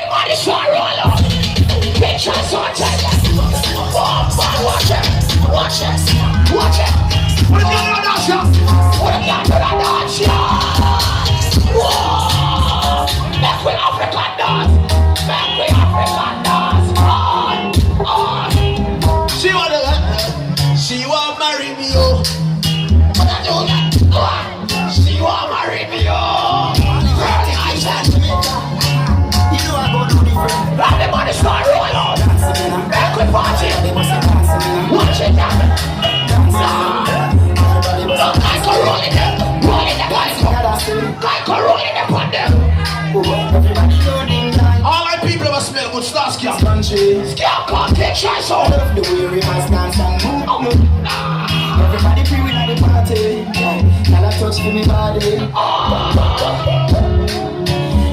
Everybody start roll up. Pictures on time. Oh, man, watch it. Watch it. Watch it. Put it down to the dance, yeah. Put it down to the dance, yeah. Whoa. Back with African dance. Back with African dance. On. She want marry me, oh. What I do that? She want marry me, oh. Girl, I said. You know I go do different. Let the money start roll out. Back with party. Watch it, yeah. Look, I can roll in them. Roll in the guys. I can roll in them on them. All my people ever smell good stuff, Skia. Skia can't take shots out. The way we must dance and move. Everybody free with at the party. Y'all touch for me body.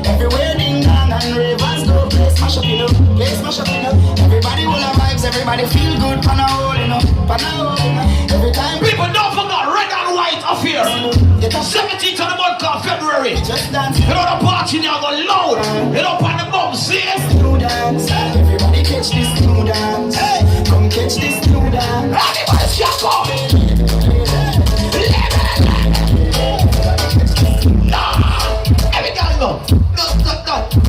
Every wedding gang and ravers go. Place mash up, you know. Place mash up, you know. Everybody will have vibes. Everybody feel good. Pan a hole, you know. Pan a hole, you know. Every time. People don't forget red and white affair. 17th of the month of February. Just dance. You know the party now go loud. You know on the bum, see it? New dance. Everybody catch this new dance. Hey, come catch this new dance. Everybody shut up. Every guy go.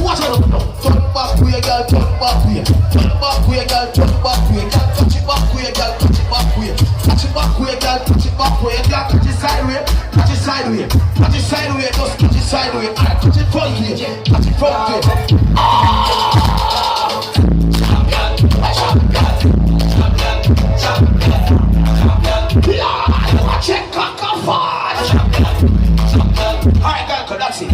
Watch out now. Turn back way, girl. Turn back way. Turn back way, girl. Turn back way. Girl, touch it back way, girl. Touch it back way. Touch it back way, girl. Touch it back way. Girl, touch it sideways. Touch it sideways. Touch it sideways. Just touch it sideways. Alright, touch it front way. Touch it front way. Lord, watch it cock off. Alright, girl, that's it.